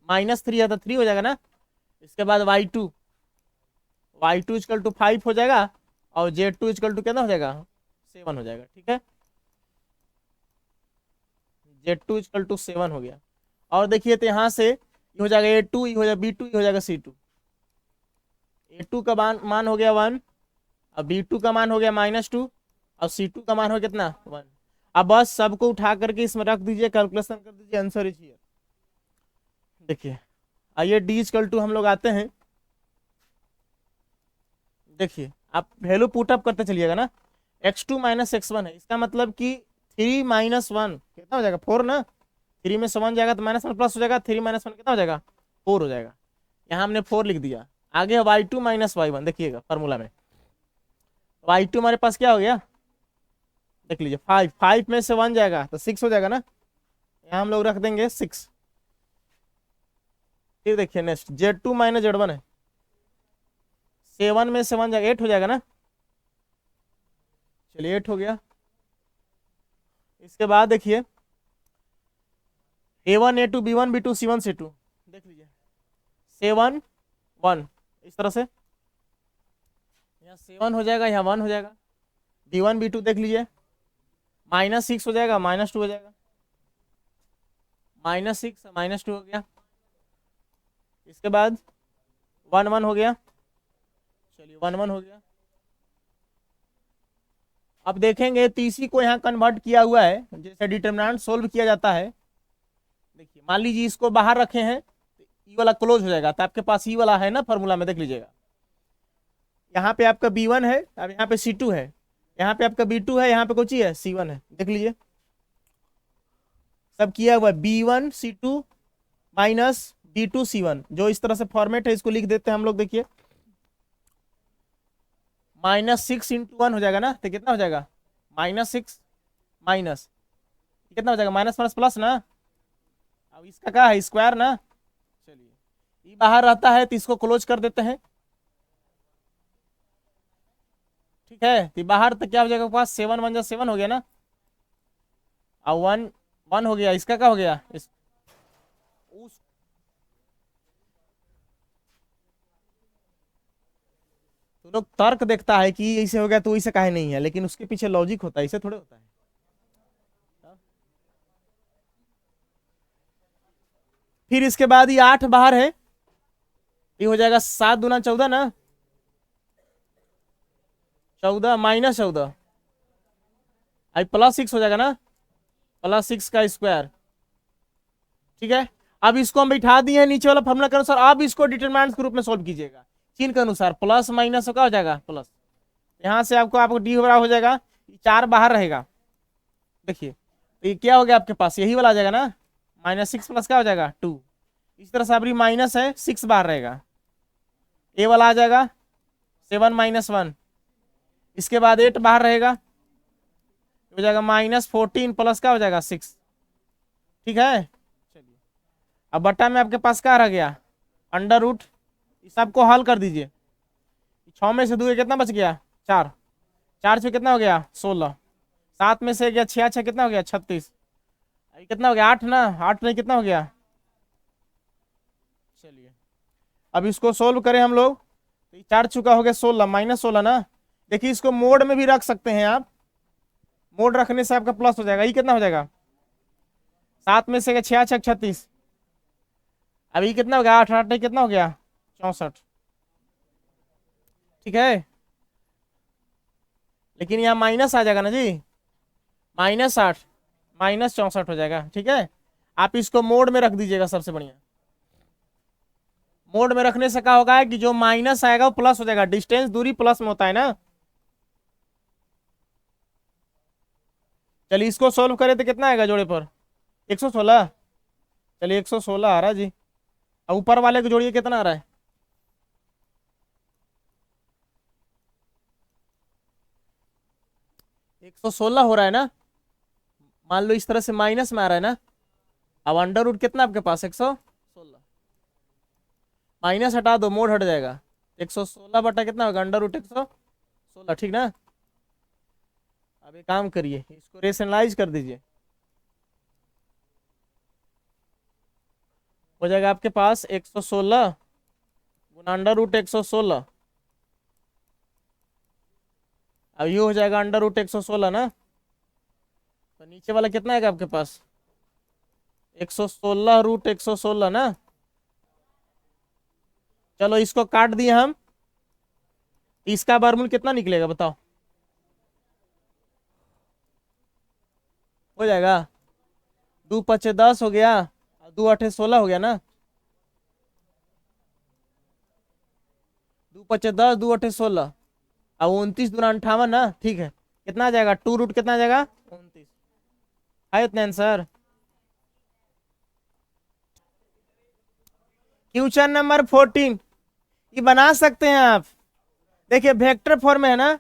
-3 है तो 3 हो जाएगा ना। इसके बाद y2 इक्वल टू 5 हो जाएगा और z2 इक्वल टू कितना हो जाएगा 7 हो जाएगा। ठीक है, z2 इक्वल टू 7 हो गया। और देखिए तो यहाँ से ये हो जाएगा a2, ये हो जाएगा b2, ये हो जाएगा c2। a2 का मान हो गया 1, अब b2 का मान हो गया -2 और c2 का मान हो गया कितना 1। अब बस सबको उठा करके इसमें रख दीजिए, कैलकुलेशन कर दीजिए, आंसर इज हियर। देखिए आइए d इक्वल टू हम लोग आते हैं। देखिए आप वैल्यू पुटअप करते चलिएगा ना, x2 -x1 है, इसका मतलब कि 3 - 1 कितना हो जाएगा 4 ना। 3 में से 1 जाएगा तो -1 प्लस हो जाएगा, 3 - 1 कितना हो जाएगा 4 हो जाएगा। यहाँ हमने 4 लिख दिया। आगे y2 - y1 देखिएगा फॉर्मूला में, y2 हमारे पास क्या हो गया देख लीजिए 5 में से 1 जाएगा तो 6 हो जाएगा ना, यहाँ हम लोग रख देंगे 6। फिर देखिए नेक्स्ट z2 - z1 है, 7 में से 1 जाएगा 8 हो जाएगा ना। चलिए 8 हो गया। इसके बाद देखिए a1 a2 b1 b2 c1 c2 देख लीजिए 7 1 इस तरह से, यहाँ 7 हो जाएगा, यहाँ 1 हो जाएगा। b1 b2 देख लीजिए -6 हो जाएगा, -2 हो जाएगा, -6 -2 हो गया। इसके बाद 1 1 हो गया। चलिए 1 1 हो गया। अब देखेंगे तीसरी को यहाँ कन्वर्ट किया हुआ है, जैसे डिटरमिनेंट सोल्व किया जाता है। देखिए मान लीजिए इसको बाहर रखे हैं तो ई वाला क्लोज हो जाएगा, तो आपके पास ई वाला है ना फॉर्मूला में, देख लीजिएगा यहाँ पे आपका b1 है, अब यहाँ पे c2 है, यहाँ पे आपका b2 है, यहाँ पे कुछ ही है c1 है। देख लीजिए सब किया हुआ b1 c2 minus b2 c1, जो इस तरह से फॉर्मेट है इसको लिख देते हैं हम लोग। देखिए -6 × 1 हो जाएगा ना, तो कितना हो जाएगा -6 माइनस कितना हो जाएगा माइनस प्लस ना। अब इसका क्या है स्क्वायर ना। चलिए ये बाहर रहता है तो इसको क्लोज कर देते हैं। ठीक है, तो बाहर तो क्या हो जाएगा पास 7 1 7 हो गया ना, और 1 1 हो गया। इसका क्या हो गया तो लोग तर्क देखता है कि ऐसे हो गया तो ऐसे काहे नहीं है, लेकिन उसके पीछे लॉजिक होता है, ऐसे थोड़े होता है। फिर इसके बाद ये 8 बाहर है, ये हो जाएगा 7 दूना 14 ना, 14 -14 आई +6 हो जाएगा ना, +6 का स्क्वायर। ठीक है, अब इसको हम बैठा दिए हैं नीचे वाला फॉर्मूला के अनुसार। अब इसको डिटरमिनेंट के रूप में सोल्व कीजिएगा चिन्ह के अनुसार, प्लस माइनस क्या हो जाएगा प्लस। यहाँ से आपको डी बराबर हो जाएगा, 4 बाहर रहेगा। देखिए तो ये क्या हो गया आपके पास यही वाला आ जाएगा ना, -6 प्लस क्या हो जाएगा 2। इस तरह से अभी माइनस है 6 बाहर रहेगा, ए वाला आ जाएगा 7 - 1। इसके बाद 8 बाहर रहेगा, हो जाएगा -14 प्लस क्या हो जाएगा 6। ठीक है, चलिए अब बट्टा में आपके पास क्या रह गया √। सबको हल कर दीजिए, 6 में से 2 कितना बच गया 4, 4 से कितना हो गया 16, 7 में से गया 6 6 कितना हो गया 36, कितना हो गया 8 ना, 8 में कितना हो गया। चलिए अब इसको सोल्व करें हम लोग, 4 चुका हो गया 16 -16 ना। देखिए इसको मोड में भी रख सकते हैं आप, मोड रखने से आपका प्लस हो जाएगा। ये कितना हो जाएगा 7 में से 6 6 36, अभी कितना हो गया 8 8 कितना हो गया 64। ठीक है, लेकिन यहाँ माइनस आ जाएगा ना जी, -8 -64 हो जाएगा। ठीक है, आप इसको मोड में रख दीजिएगा, सबसे बढ़िया। मोड में रखने से क्या होगा कि जो माइनस आएगा वो प्लस हो जाएगा, डिस्टेंस दूरी प्लस में होता है ना। चलिए इसको सोल्व करें तो कितना आएगा जोड़े पर 116। चलिए 116 आ रहा है जी। अब ऊपर वाले को जोड़िए, कितना आ रहा है 116 हो रहा है ना। मान लो इस तरह से माइनस में आ रहा है ना। अब अंडर रूट कितना आपके पास 116, माइनस हटा दो, मोड हट जाएगा। 116 बटा कितना होगा अंडर रूट 116, ठीक ना। अब एक काम करिए, इसको रेशनलाइज कर दीजिए। हो जाएगा आपके पास 116 गुना अंडर रूट 116। अब ये हो जाएगा अंडर रूट 116 ना। तो नीचे वाला कितना आएगा आपके पास 116 रूट 116 ना। चलो इसको काट दिए हम, इसका वर्गमूल कितना निकलेगा बताओ। हो जाएगा 2 पचे 10 हो गया, 2 अठे 16 हो गया ना। 2 पचे 10, 2 अठे 16, अब 29 दूना 58 ना। ठीक है, कितना आ जाएगा 2 रूट कितना आ जाएगा 29 है इतना आंसर। क्वेश्चन नंबर 14 ये बना सकते हैं आप। देखिए वेक्टर फॉर्म में है ना,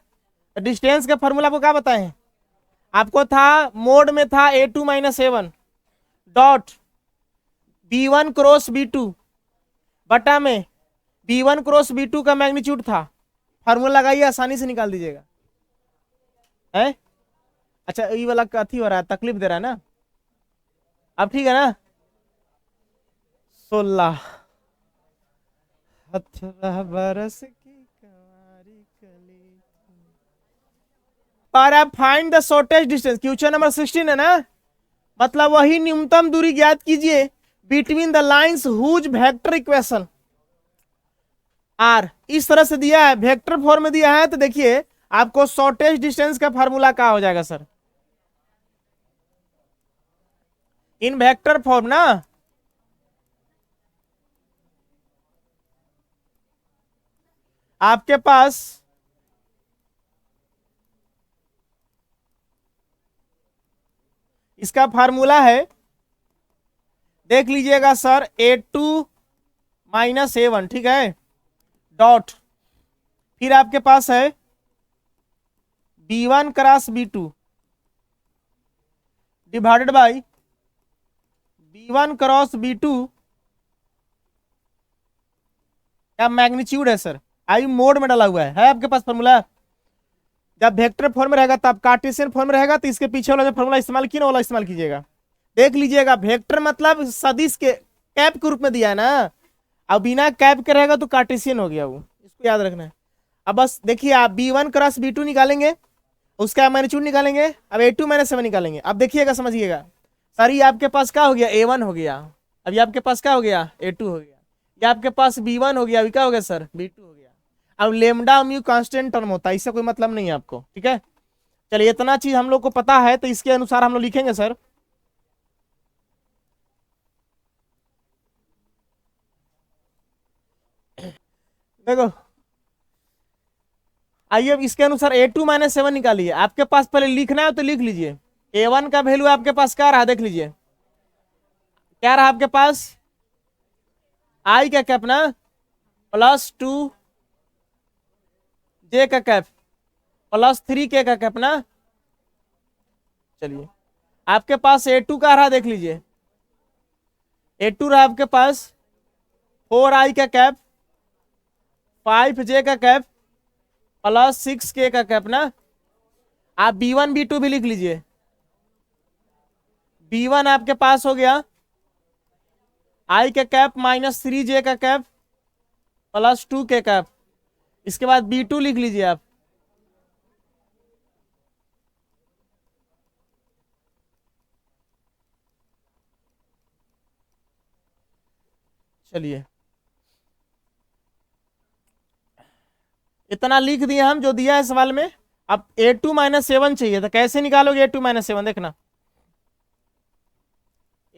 डिस्टेंस का फॉर्मूला आपको क्या बताएं। आपको था मोड में था a2 minus a1 dot b1 cross b2 बटा में b1 क्रॉस b2 का मैग्नीट्यूड था। फार्मूला लगाइए, आसानी से निकाल दीजिएगा है। अच्छा ये वाला कथी हो रहा है, तकलीफ दे रहा है ना। अब ठीक है ना। 16 बरस की कवारी कली पर आप find the shortest distance. Question number 16 है ना, मतलब वही न्यूनतम दूरी ज्ञात कीजिए between the lines whose vector equation R. इस तरह से दिया है, वेक्टर फॉर्म में दिया है, तो देखिए आपको शॉर्टेस्ट डिस्टेंस का फार्मूला क्या हो जाएगा सर इन वेक्टर फॉर्म ना। आपके पास इसका फार्मूला है, देख लीजिएगा सर a2 माइनस a1, ठीक है, डॉट फिर आपके पास है b1 cross b2 divided by b1 cross b2 का मैग्नीट्यूड है सर। आई मोड में डाला हुआ है आपके पास फॉर्मूला। जब वेक्टर फॉर्म में रहेगा तब कार्टेशियन फॉर्म में रहेगा, तो इसके पीछे वाला जो फॉर्मूला इस्तेमाल किया ना वाला इस्तेमाल कीजिएगा। देख लीजिएगा वेक्टर मतलब सदिश के कैप के रूप में दिया है ना। अब बिना कैप के रहेगा तो कार्टेशियन हो गया वो, इसको याद रखना है। अब बस देखिए आप b1 क्रॉस b2 निकालेंगे, उसका मैग्नीट्यूड निकालेंगे, अब a2 माइनस 7 निकालेंगे। अब देखिएगा समझिएगा सर, ये आपके पास क्या हो गया a1 हो गया, अब ये आपके पास क्या हो गया a2 हो गया, ये आपके पास b1 हो गया, अभी क्या हो गया सर b2 हो गया। अब लेमडा म्यू कांस्टेंट टर्म होता है, इससे कोई मतलब नहीं है आपको, ठीक है। चलिए इतना चीज हम लोग को पता है, तो इसके अनुसार हम लोग लिखेंगे सर। देखो आइए अब इसके अनुसार a2 माइनस 7 निकालिए। आपके पास पहले लिखना है तो लिख लीजिए। a1 का वैल्यू आपके पास क्या रहा, देख लीजिए क्या रहा आपके पास, आई का कैप ना प्लस 2 जे का कैप प्लस 3 के का कैप ना। चलिए आपके पास a2 का रहा, देख लीजिए a2 रहा आपके पास 4i का कैप 5j का कैप प्लस 6k का कैप ना। आप b1 b2 भी लिख लीजिए। b1 आपके पास हो गया i का कैप माइनस 3j का कैप प्लस 2k कैप। इसके बाद b2 लिख लीजिए आप, चलिए इतना लिख दिए हम जो दिया है सवाल में। अब a2 माइनस 7 चाहिए, तो कैसे निकालोगे a2 माइनस 7, देखना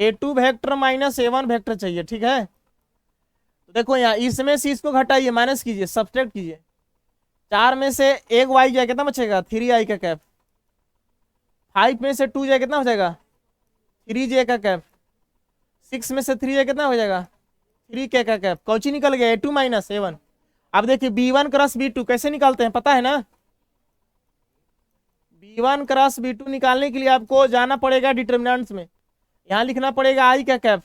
A2 vector minus A1 vector चाहिए, ठीक है। तो देखो यहाँ इसमें से इसको घटाइए, माइनस कीजिए, सब्सट्रैक्ट कीजिए। 4 में से एक वाई जाए कितना बचेगा, 3i का कैप। 5 में से 2 जाए कितना हो जाएगा, 3j का कैप। 6 में से 3 जाए कितना हो जाएगा, 3k का कैप। कौची निकल गया, A2 माइनस A1। अब देखिए B1 क्रॉस B2 कैसे निकालते हैं, पता है ना। B1 क्रॉस B2 निकालने के लिए आपको जाना पड़ेगा डिटर्मिनेंट्स में। यहाँ लिखना पड़ेगा i का कैप,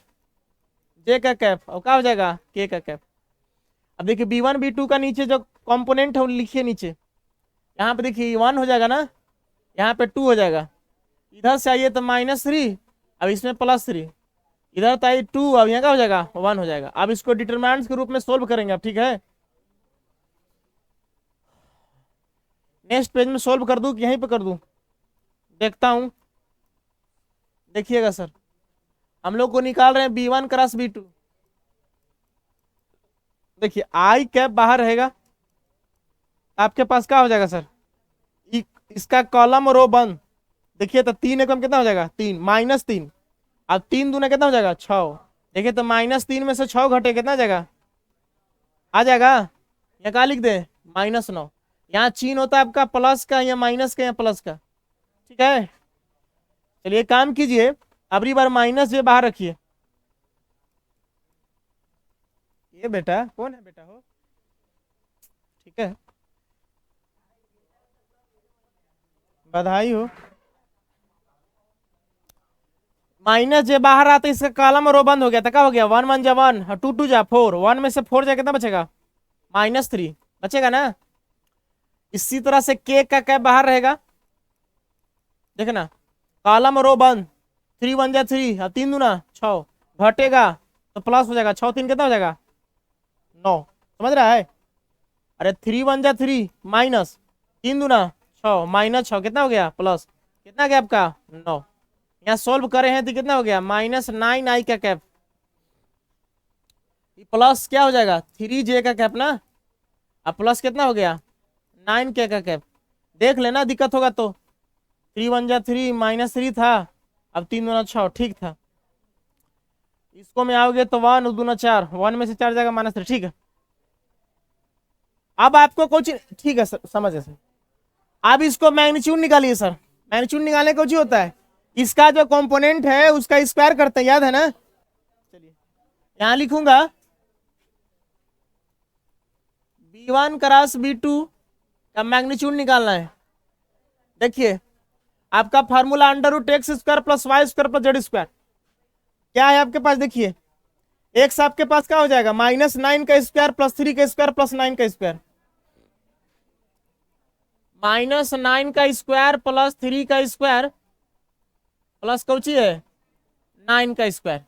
j का कैप, और क्या हो जाएगा, k का कैप। अब देखिए B1 B2 का नीचे जो कंपोनेंट है वो लिखिए नीचे। यहाँ पे देखिए 1 हो जाएगा ना, यहाँ पे 2 हो जाएगा। इधर से आइए तो -3, अब इसमें +3, इधर तो आई 2, अब यहाँ का हो जाएगा 1 हो जाएगा। अब इसको डिटरमिनेंट्स के रूप में सोल्व करेंगे अब, ठीक है। नेक्स्ट पेज में सोल्व कर दूं कि यहीं पे कर दूं, देखता हूं। देखिएगा सर, हम लोग को निकाल रहे हैं B1 क्रॉस B2। देखिए आई कैप बाहर रहेगा, आपके पास क्या हो जाएगा सर, इसका कॉलम रो बंद। देखिए तो 3 एकम कितना हो जाएगा, 3 -3। अब 3 दूना कितना हो जाएगा, 6। देखिए तो -3 में से 6 घटे कितना जाएगा, आ जाएगा। यहाँ क्या लिख दे, -9। यहाँ चिन्ह होता है आपका प्लस का या माइनस का या प्लस का, ठीक है। चलिए काम कीजिए, अगली बार -j बाहर रखिए। ये बेटा कौन है बेटा हो, ठीक है, बधाई हो। -j बाहर आता, इसका कॉलम रो बंद हो गया था, क्या हो गया, 1 1 जा 1, 2 2 जा 4, 1 में से 4 जा कितना बचेगा, -3 बचेगा ना। इसी तरह से k का कैप बाहर रहेगा, देखना कॉलम रो बंद, 3 1 जा 3, 3 दूना 6, घटेगा तो प्लस हो जाएगा, 6 3 कितना हो जाएगा, 9। समझ रहा है, अरे 3 1 जा 3 माइनस 3 दूना 6 -6 कितना हो गया, प्लस कितना गया आपका 9। यहाँ सोल्व करे हैं तो कितना हो गया, -9i का कैप, प्लस क्या हो जाएगा 3j का कैप ना। अब प्लस कितना हो गया 9k का कैप। देख लेना दिक्कत होगा तो, 3 1 जा 3 -3 था, अब 3 दूना 6, ठीक था। इसको में आओगे तो 1 दूना 4, 1 में से 4 जाएगा -3, ठीक है। अब आपको कुछ, ठीक है सर, समझे सर। अब इसको मैग्नीट्यूड निकालिए सर। मैग्नीट्यूड निकालने को जो होता है, इसका जो कंपोनेंट है उसका स्क्वायर करते हैं, याद है ना। चलिए यहां लिखूंगा B1 क्रॉस B2 का मैग्नीट्यूड निकालना है। देखिए आपका फार्मूला √x² + y² + z²। क्या है आपके पास, देखिए x आपके पास क्या हो जाएगा, -9 का स्क्वायर + 3 का स्क्वायर + 9 का स्क्वायर। -9 का स्क्वायर + 3 का स्क्वायर प्लस कौची है 9 का स्क्वायर।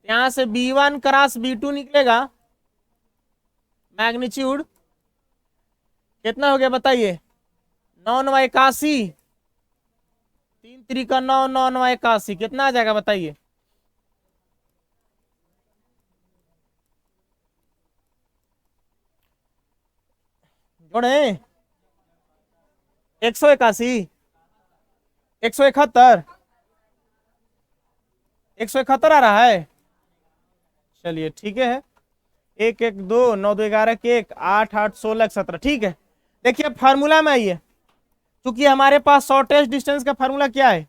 यहां से B1 क्रॉस B2 निकलेगा, मैग्नीट्यूड कितना हो गया बताइए, 9 9 81, 3 3 का 9 9 9 81, कितना आ जाएगा बताइए। जोड़े 181, 171, 171 आ रहा है। चलिए ठीक है, 1 1 2 9 2 11 के 1 8 8 16 17, ठीक है। देखिए फार्मूला में आइए, क्योंकि हमारे पास शॉर्टेस्ट डिस्टेंस का फार्मूला क्या है,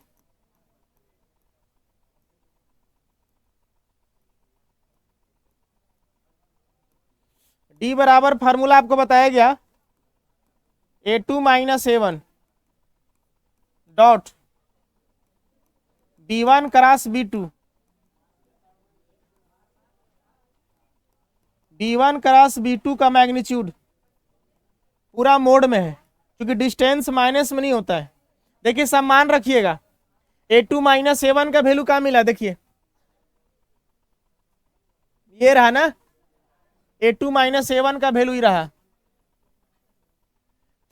D बराबर फार्मूला आपको बताया गया A2 - A1 dot B1 cross B2, B1 cross B2 का मैग्नीट्यूड पूरा मोड में है, क्योंकि डिस्टेंस माइनस में नहीं होता है। देखिए सब मान रखिएगा, A2 - A1 का वैल्यू क्या मिला, देखिए ये रहा ना, A2 - A1 का वैल्यू ही रहा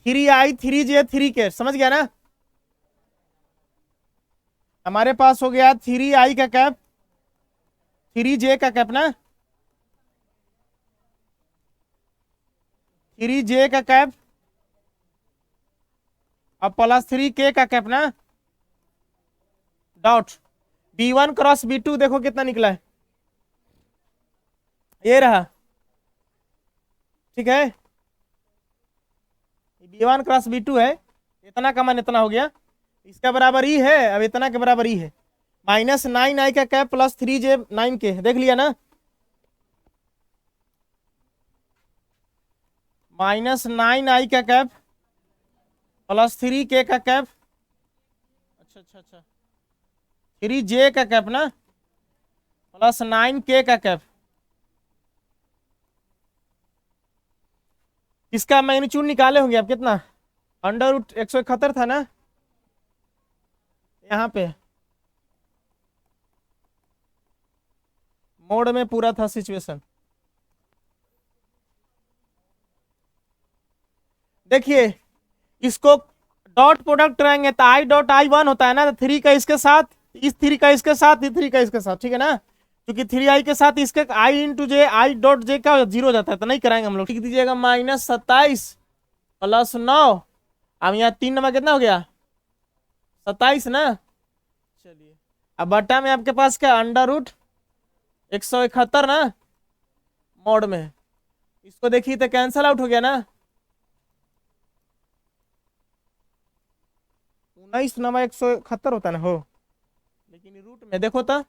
3i 3j 3k, समझ गया ना। हमारे पास हो गया 3i का कैप, 3j का कैप ना, 3j का कैप और +3k का कैप ना, डॉट B1 क्रॉस B2 देखो कितना निकला है, ये रहा, ठीक है। B1 क्रॉस B2 है, इतना का मान इतना हो गया, इसका बराबर ई है, अब इतना के बराबर ई है, -9i का कैप प्लस 3j9k, देख लिया ना, -9i का कैप प्लस 3k का कैप, अच्छा अच्छा अच्छा, 3j का कैप ना, प्लस 9k का कैप, इसका मैग्नीट्यूड निकाले होंगे आप कितना, √171 था ना, यहाँ पे मोड में पूरा था सिचुएशन। देखिए इसको डॉट प्रोडक्ट रहेंगे तो I.I1 होता है ना, तो 3 का इसके साथ, इस 3 का इसके साथ, इस 3 का इसके साथ, ठीक है ना, क्योंकि 3i के साथ इसके I×j, I.j का 0 हो जाता है, तो नहीं कराएंगे हम लोग, ठीक दीजिएगा, -27 प्लस 9, अब यहाँ 3 नंबर कितना हो गया, 27 ना, चलिए अब बट्टा में आपके पास क्या, √171 ना, मोड में, इसको देखिए तो कैंसल आउट हो गया ना, 19 नंबर 171 होता ना हो, लेकिन रूट में देखो तो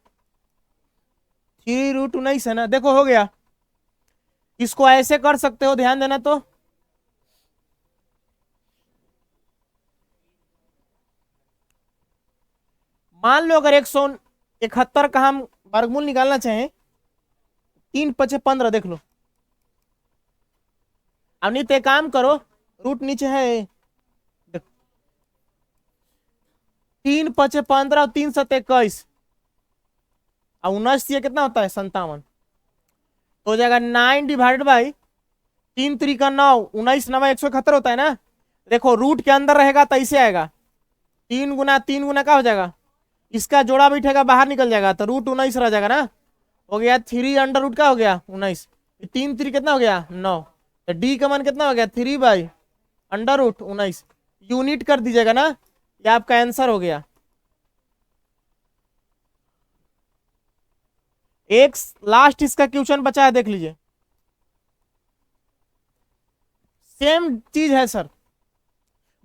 3√19 है ना, देखो हो गया। इसको ऐसे कर सकते हो, ध्यान देना, तो मान लो अगर 171 का हम वर्गमूल निकालना चाहें, 3×5 = 15, देख लो, अब नहीं तो एक काम करो, रूट नीचे है, 3×5 = 15 और 3×7 = 21, और 19 ये कितना होता है, 57, तो हो जाएगा 9/3 19 नवा 171 होता है ना, देखो रूट के अंदर रहेगा तो ऐसे आएगा, 3 × 3 क्या हो जाएगा, इसका जोड़ा बैठेगा बाहर निकल जाएगा, तो √19 रह जाएगा ना, हो गया 3 क्या हो गया 19, 3×3 कितना हो गया 9, तो डी का मान कितना हो गया 3/√19, यूनिट कर दीजिएगा ना, ये आपका आंसर हो गया। एक लास्ट इसका क्वेश्चन बचा है, देख लीजिए, सेम चीज है सर,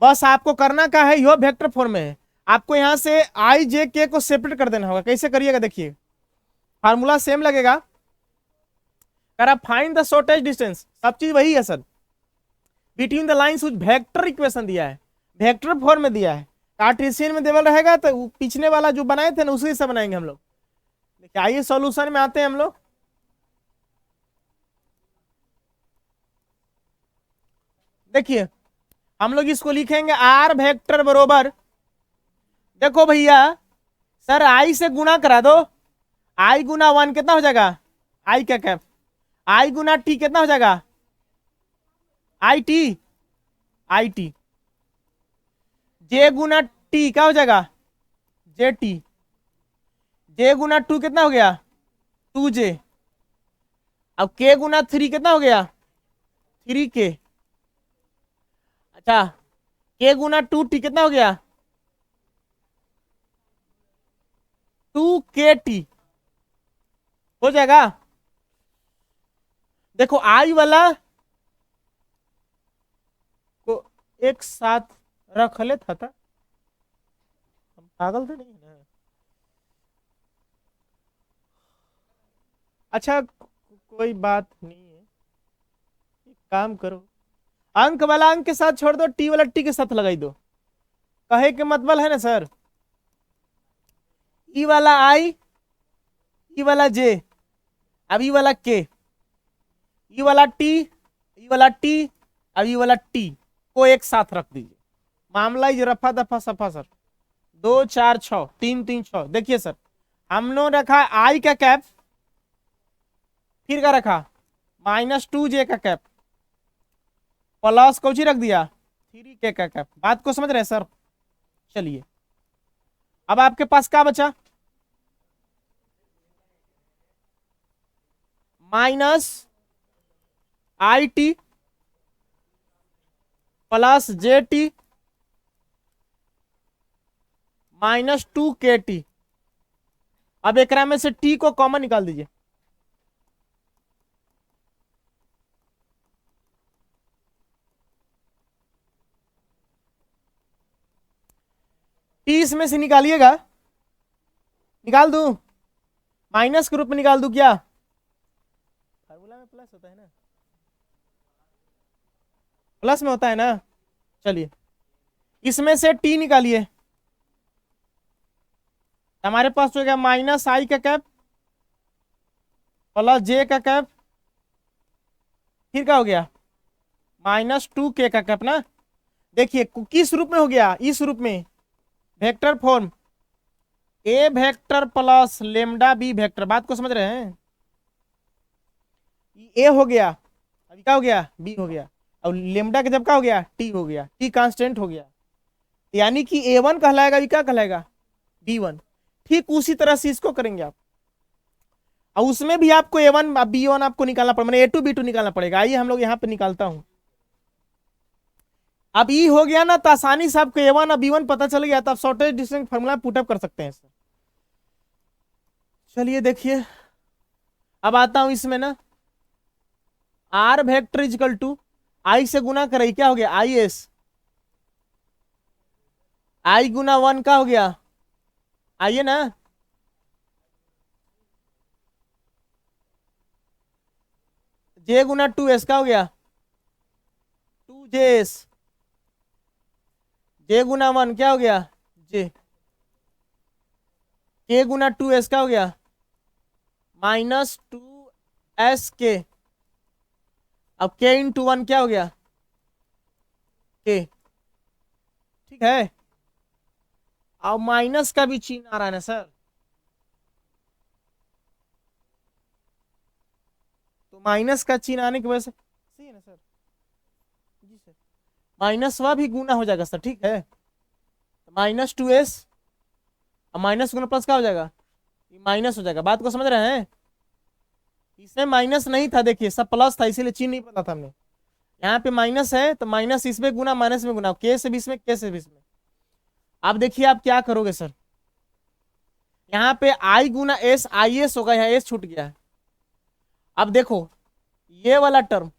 बस आपको करना क्या है, यह वेक्टर फॉर्म में है, आपको यहां से I/J/K को सेपरेट कर देना होगा, कैसे करिएगा देखिए, फार्मूला सेम लगेगा, कर आप फाइंड द शॉर्टेस्ट डिस्टेंस, सब चीज वही है sir, between the lines which vector equation दिया है, वेक्टर फॉर्म में दिया है, कार्टेशियन में देवल रहेगा तो पिछले वाला जो बनाए थे ना उसी से बनाएंगे हम लोग। देखिए आइए सॉल्यूशन में आते हैं हम लोग, देखिए हम लोग इसको लिखेंगे R वेक्टर बरोबर, देखो भैया सर I से गुणा करा दो, I×1 कितना हो जाएगा, I का कैप, I×T कितना हो जाएगा, IT, J×T क्या हो जाएगा, JT, J×2 कितना हो गया 2J, अब K×3 कितना हो गया 3K, अच्छा K×2T कितना हो गया 2KT, हो जाएगा। देखो I वाला को एक साथ रख लेता था, हम पागल तो नहीं ना, अच्छा कोई बात नहीं है, एक काम करो, अंक वाला अंक के साथ छोड़ दो, टी वाला टी के साथ लगाई दो, कहे के मतलब है ना सर, ई वाला I, ई वाला J, अब ई वाला K, ई वाला T, ई वाला T, अब ई वाला T को एक साथ रख दीजिए, मामला ही रफा दफा सफा सर, 2 4 6 3 3 6, देखिए सर हमने रखा I का कैप, फिर का रखा -2J का कैप, प्लस कौची रख दिया 3K का कैप, बात को समझ रहे हैं सर। चलिए अब आपके पास क्या बचा, -IT प्लस JT -2KT, अब एकरा में से टी को कॉमन निकाल दीजिए। टी इसमें से निकालिएगा, निकाल दूं, माइनस के रूप में निकाल दूं क्या? फार्मूला में प्लस होता है ना, प्लस में होता है ना। चलिए इसमें से टी निकालिए, हमारे पास हो गया माइनस आई का कैप प्लस जे का कैप, फिर क्या हो गया माइनस 2k का कैप ना। देखिए किस रूप में हो गया, इस रूप में vector form, a vector plus lambda B vector. बात को समझ रहे हैं? ए हो गया, अभी क्या हो गया बी हो गया, और लेमडा के जब क्या हो गया टी हो गया, टी कांस्टेंट हो गया, यानी कि a1 कहलाएगा, ये क्या कहलाएगा b1। ठीक उसी तरह से इसको करेंगे आप, और उसमें भी आपको a1 b1 आपको निकालना पड़ेगा, मैंने a2 b2 निकालना पड़ेगा। आइए हम लोग यहाँ पे निकालता हूं। अब ई हो गया ना, तो आसानी से आपको a1 और b1 पता चल गया, तो आप शॉर्टेज डिस्टेंस फॉर्मूला पुटअप कर सकते हैं सर। चलिए देखिए, अब आता हूं इसमें ना, आर वेक्टर इजकल टू आई से गुना करें, क्या हो गया आई एस, आई गुना 1 का हो गया, आइए ना, जे गुना 2s का हो गया 2js, जे गुना 1 क्या हो गया जे, के गुना 2s का हो गया माइनस 2sk, अब k इंटू 1 क्या हो गया k, ठीक है। अब माइनस का भी चिन्ह आ रहा है ना सर, तो माइनस का चिन्ह आने की वजह से सही है ना सर, जी सर, माइनस वा भी गुना हो जाएगा सर, ठीक है। माइनस 2s और माइनस गुना प्लस क्या हो जाएगा, माइनस हो जाएगा। बात को समझ रहे हैं? इसमें माइनस नहीं था, देखिए सब प्लस था, इसीलिए चिन्ह नहीं पता था हमने। यहाँ पे माइनस है तो माइनस इसमें गुना माइनस में गुना, के से 20 में के से 20 में। अब देखिए आप क्या करोगे सर, यहाँ पे आई गुना एस, आई एस होगा, यहाँ एस छूट गया है। अब देखो ये वाला टर्म,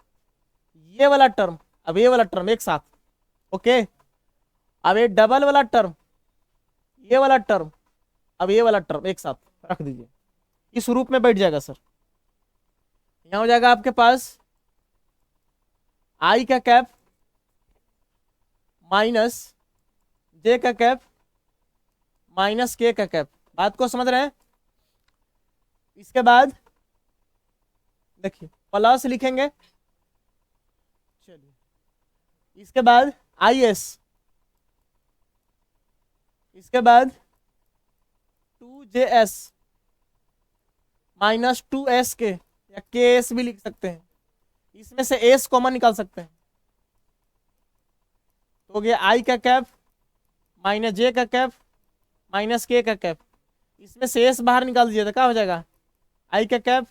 ये वाला टर्म, अब ये वाला टर्म एक साथ, ओके। अब ये डबल वाला टर्म, ये वाला टर्म, अब ये वाला टर्म एक साथ रख दीजिए, इस रूप में बैठ जाएगा सर। यहां हो जाएगा आपके पास आई का कैप माइनस जे का कैप माइनस के का कैप। बात को समझ रहे हैं? इसके बाद देखिए प्लस लिखेंगे, चलिए इसके बाद आई एस, इसके बाद 2js माइनस 2sk, या ks भी लिख सकते हैं, इसमें से s कॉमन निकाल सकते हैं, तो हो गया आई का कैप माइनस जे का कैप माइनस के का कैप, इसमें से s बाहर निकाल दीजिए तो क्या हो जाएगा आई का कैप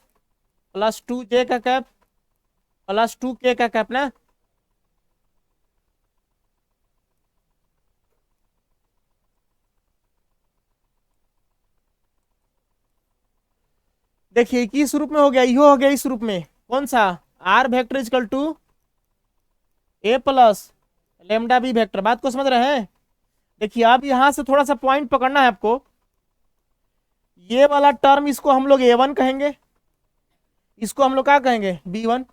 प्लस 2j का कैप प्लस 2k का कैप ना। देखिए किस रूप में हो गया, यो हो गया इस रूप में, कौन सा R vector is equal to A plus lambda B vector. बात को समझ रहे हैं? देखिए अब यहां से थोड़ा सा पॉइंट पकड़ना है आपको, ये वाला टर्म इसको हम लोग a1 कहेंगे, इसको हम लोग क्या कहेंगे b1,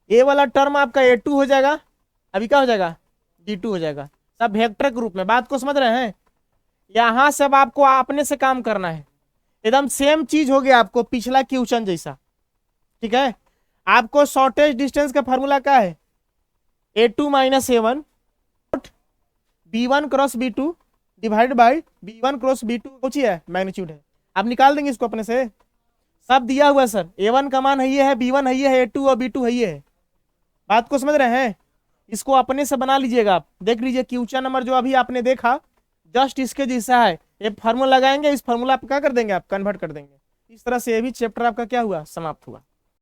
ए वाला टर्म आपका a2 हो जाएगा, अभी क्या हो जाएगा b2 हो जाएगा, सब वेक्टर के रूप में। बात को समझ रहे हैं? यहां सब आपको अपने से काम करना है, एकदम सेम चीज हो गया आपको पिछला क्वेश्चन जैसा, ठीक है। आपको शॉर्टेज डिस्टेंस का फॉर्मूला क्या है a2 minus a1 b1 cross b2 divide by b1 cross b2 कुछ ही है, मैग्नीट्यूड है। आप निकाल देंगे इसको अपने से, सब दिया हुआ है सर, a1 का मान है ये है, b1 है ये है, a2 और b2 है ये है। बात को समझ रहे हैं? इसको अपने से बना लीजिएगा आप, देख लीजिए क्वेश्चन नंबर जो अभी आपने देखा जस्ट इसके जैसा है, ये फार्मूला लगाएंगे, इस फार्मूला आप क्या कर देंगे आप कन्वर्ट कर देंगे। इस तरह से ये भी चैप्टर आपका क्या हुआ समाप्त हुआ।